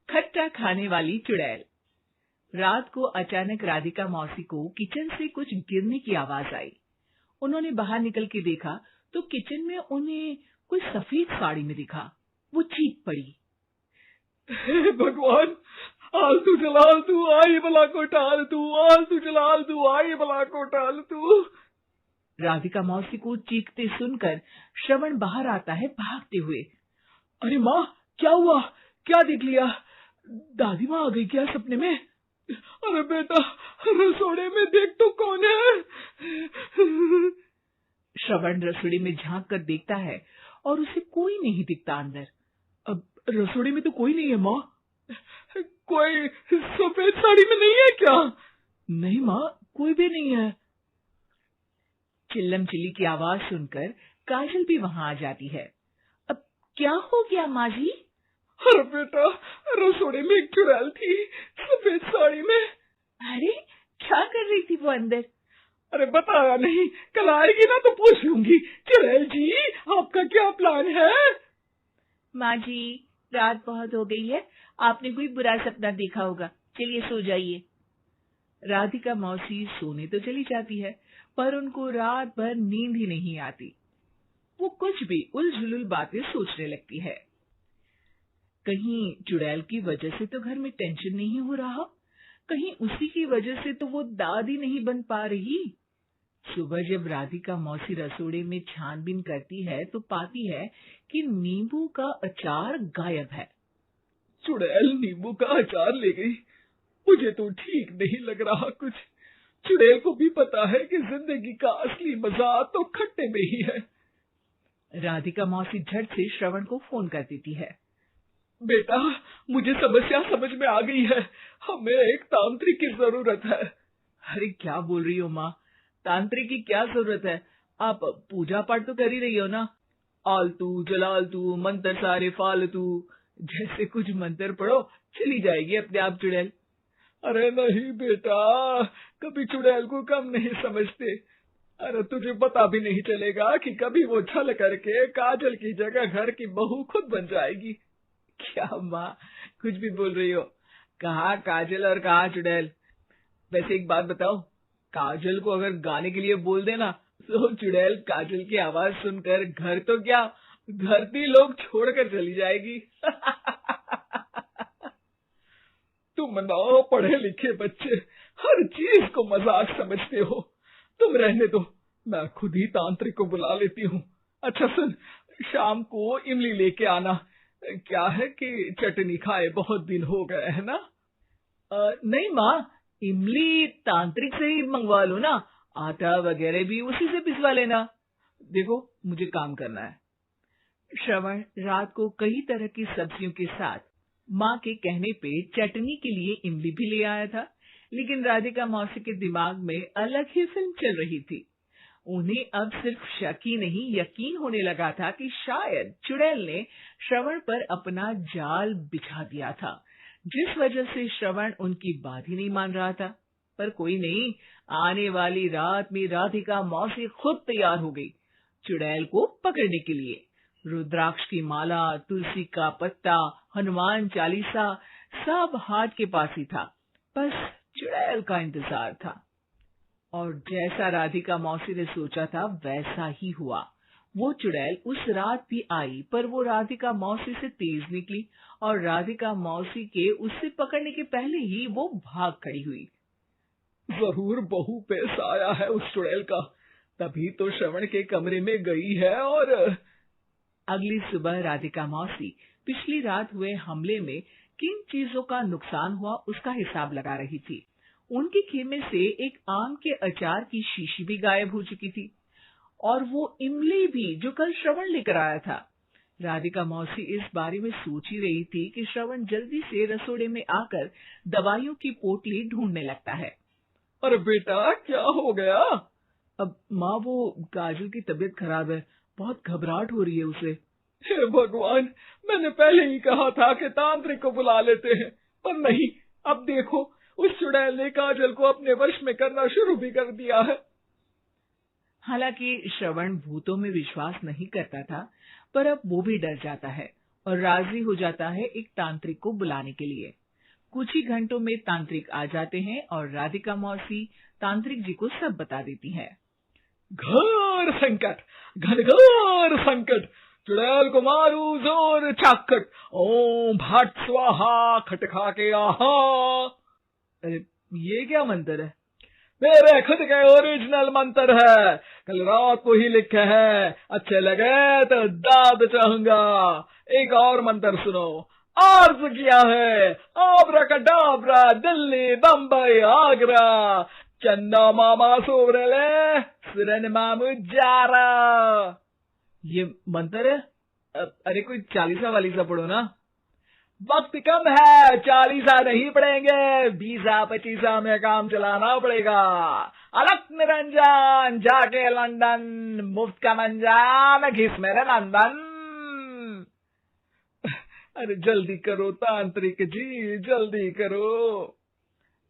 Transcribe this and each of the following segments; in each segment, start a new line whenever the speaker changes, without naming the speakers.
खट्टा खाने वाली चुड़ैल। रात को अचानक राधिका मौसी को किचन से कुछ गिरने की आवाज आई। उन्होंने बाहर निकल के देखा तो किचन में उन्हें कोई सफेद साड़ी में दिखा। वो चीख पड़ी,
हे भगवान, आलतू जलाल तू आई भला को टाल तू, आलतू जलाल तू आई भला को टाल तू।
राधिका मौसी को चीखते सुनकर श्रवण बाहर आता है भागते हुए।
अरे माँ, क्या हुआ? क्या देख लिया? दादी माँ आ गई क्या सपने में? अरे बेटा, रसोड़े में देख तो कौन है?
श्रवण रसोड़ी में झांक कर देखता है और उसे कोई नहीं दिखता अंदर।
अब रसोड़ी में तो कोई नहीं है माँ। कोई सफेद साड़ी में नहीं है क्या?
नहीं माँ, कोई भी नहीं है। चिल्लम चिल्ली की आवाज सुनकर काजल भी वहां आ जाती है। अब क्या हो गया माँ जी?
अरे बेटा, रसोड़ी में एक चुड़ैल थी सफेद साड़ी में।
अरे क्या कर रही थी वो अंदर?
अरे बताया नहीं, कल आएगी ना तो पूछ लूंगी। चुड़ैल जी, आपका क्या प्लान है?
माँ जी, रात बहुत हो गई है, आपने कोई बुरा सपना देखा होगा, चलिए सो जाइए। राधिका मौसी सोने तो चली जाती है, पर उनको रात भर नींद ही नहीं आती। वो कुछ भी उलझुल बातें सोचने लगती है। कहीं चुड़ैल की वजह से तो घर में टेंशन नहीं हो रहा, कहीं उसी की वजह से तो वो दादी नहीं बन पा रही। सुबह जब राधिका मौसी रसोड़े में छानबीन करती है तो पाती है कि नींबू का अचार गायब है।
चुड़ैल नींबू का अचार ले गई? मुझे तो ठीक नहीं लग रहा कुछ। चुड़ैल को भी पता है कि जिंदगी का असली मजा तो खट्टे में ही है।
राधिका मौसी झट से श्रवण को फोन कर देती है।
बेटा, मुझे समस्या समझ में आ गई है, हमें एक तांत्रिक की जरूरत है।
अरे क्या बोल रही हो माँ, तांत्रिक की क्या जरूरत है? आप पूजा पाठ तो कर ही रही हो ना। आलतू जलालतू मंत्र सारे फालतू जैसे कुछ मंत्र पढ़ो, चली जाएगी अपने आप चुड़ैल।
अरे नहीं बेटा, कभी चुड़ैल को कम नहीं समझते। अरे तुझे पता भी नहीं चलेगा कि कभी वो छल करके काजल की जगह घर की बहू खुद बन जाएगी।
क्या माँ, कुछ भी बोल रही हो? कहाँ काजल और कहाँ चुड़ैल? वैसे एक बात बताओ, काजल को अगर गाने के लिए बोल देना तो चुड़ैल काजल की आवाज सुनकर घर तो क्या, धरती लोग छोड़कर चली जाएगी।
तुम ना पढ़े लिखे बच्चे हर चीज को मजाक समझते हो। तुम रहने दो, मैं खुद ही तांत्रिक को बुला लेती हूँ। अच्छा सुन, शाम को इमली लेके आना। क्या है कि चटनी खाए बहुत दिन हो गए है ना?
नहीं माँ, इमली तांत्रिक से ही मंगवा लो ना, आटा वगैरह भी उसी से पिसवा लेना। देखो मुझे काम करना है। श्रवण रात को कई तरह की सब्जियों के साथ माँ के कहने पे चटनी के लिए इमली भी ले आया था, लेकिन राधिका मौसी के दिमाग में अलग ही फिल्म चल रही थी। उन्हें अब सिर्फ शक ही नहीं यकीन होने लगा था कि शायद चुड़ैल ने श्रवण पर अपना जाल बिछा दिया था, जिस वजह से श्रवण उनकी बात ही नहीं मान रहा था। पर कोई नहीं, आने वाली रात में राधिका मौसी खुद तैयार हो गई चुड़ैल को पकड़ने के लिए। रुद्राक्ष की माला, तुलसी का पत्ता, हनुमान चालीसा सब हाथ के पास ही था, बस चुड़ैल का इंतजार था। और जैसा राधिका मौसी ने सोचा था वैसा ही हुआ। वो चुड़ैल उस रात भी आई, पर वो राधिका मौसी से तेज निकली और राधिका मौसी के उससे पकड़ने के पहले ही वो भाग खड़ी हुई।
जरूर बहू पे साया है उस चुड़ैल का, तभी तो श्रवण के कमरे में गई है। और
अगली सुबह राधिका मौसी पिछली रात हुए हमले में किन चीजों का नुकसान हुआ उसका हिसाब लगा रही थी। उनके खेमे से एक आम के अचार की शीशी भी गायब हो चुकी थी, और वो इमली भी जो कल श्रवण लेकर आया था। राधिका मौसी इस बारे में सोच ही रही थी कि श्रवण जल्दी से रसोड़े में आकर दवाइयों की पोटली ढूंढने लगता है।
अरे बेटा, क्या हो गया?
अब माँ, वो काजल की तबीयत खराब है, बहुत घबराहट हो रही है उसे।
हे भगवान, मैंने पहले ही कहा था कि तांत्रिक को बुला लेते हैं, पर नहीं। अब देखो, उस चुड़ैल ने काजल को अपने वश में करना शुरू भी कर दिया है।
हालांकि श्रवण भूतों में विश्वास नहीं करता था, पर अब वो भी डर जाता है और राजी हो जाता है एक तांत्रिक को बुलाने के लिए। कुछ ही घंटों में तांत्रिक आ जाते हैं और राधिका मौसी तांत्रिक जी को सब बता देती है।
घोर संकट, घनघोर संकट, चुड़ैल को मारू जोर चाकट, ओम भट स्वाहा खटखा के आहा।
अरे ये क्या मंत्र है?
मेरे खुद के ओरिजिनल मंत्र है, कल रात को ही लिखे हैं, अच्छे लगे तो दाद चाहूंगा। एक और मंत्र सुनो, अर्ज किया है आब्राकडाब्रा, दिल्ली बम्बई आगरा, चंदा मामा सोबरले सुरन मामू जारा।
ये मंत्र है? अरे कोई 40 वाली सा पढ़ो ना।
वक्त कम है, 40 नहीं पड़ेंगे, 20-25 में काम चलाना पड़ेगा। अलग निरंजन जाके लंदन, मुफ्त का मंजान घिस मेरे नंदन। अरे जल्दी करो तांत्रिक जी, जल्दी करो।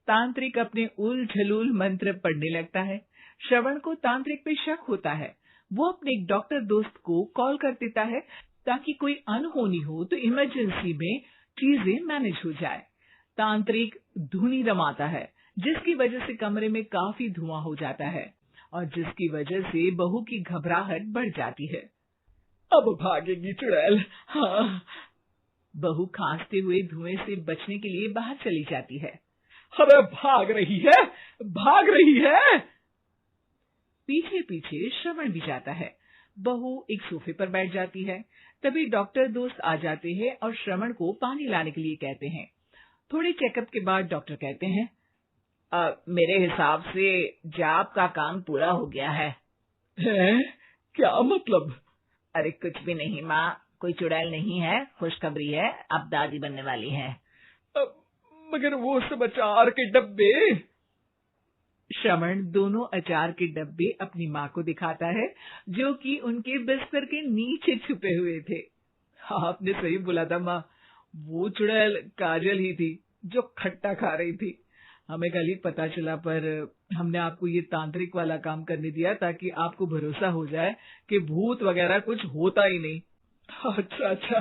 तांत्रिक अपने उल झलूल मंत्र पढ़ने लगता है। श्रवण को तांत्रिक पे शक होता है। वो अपने एक डॉक्टर दोस्त को कॉल कर देता है ताकि कोई अनहोनी हो तो इमरजेंसी में चीजें मैनेज हो जाए। तांत्रिक धुनी रमाता है, जिसकी वजह से कमरे में काफी धुआं हो जाता है और जिसकी वजह से बहू की घबराहट बढ़ जाती है।
अब भागेगी चुड़ैल। हाँ।
बहू खांसते हुए धुएं से बचने के लिए बाहर चली जाती है।
अरे भाग रही है, भाग रही है।
पीछे पीछे श्रवण भी जाता है। बहू एक सोफे पर बैठ जाती है। तभी डॉक्टर दोस्त आ जाते हैं और श्रवण को पानी लाने के लिए कहते हैं। थोड़े चेकअप के बाद डॉक्टर कहते हैं, मेरे हिसाब से जाप का काम पूरा हो गया है।
क्या मतलब?
अरे कुछ भी नहीं माँ, कोई चुड़ैल नहीं है, खुशखबरी है, अब दादी बनने वाली है।
मगर वो सब अचार के डब्बे।
श्रवण दोनों अचार के डब्बे अपनी माँ को दिखाता है, जो कि उनके बिस्तर के नीचे छुपे हुए थे। आपने सही बोला था माँ, वो चुड़ैल काजल ही थी जो खट्टा खा रही थी। हमें कल ही पता चला, पर हमने आपको ये तांत्रिक वाला काम करने दिया ताकि आपको भरोसा हो जाए कि भूत वगैरह कुछ होता ही नहीं।
अच्छा अच्छा,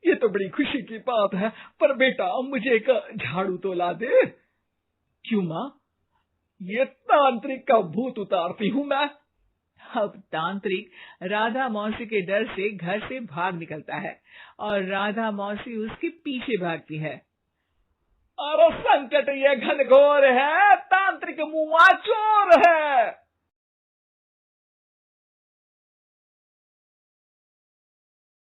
ये तो बड़ी खुशी की बात है। पर बेटा मुझे एक झाड़ू तो ला दे।
क्यों माँ?
ये तांत्रिक का भूत उतारती हूँ मैं।
अब तांत्रिक राधा मौसी के डर से घर से भाग निकलता है और राधा मौसी उसके पीछे भागती है।
अरे संकट ये घनघोर है, तांत्रिक मुआ चोर है।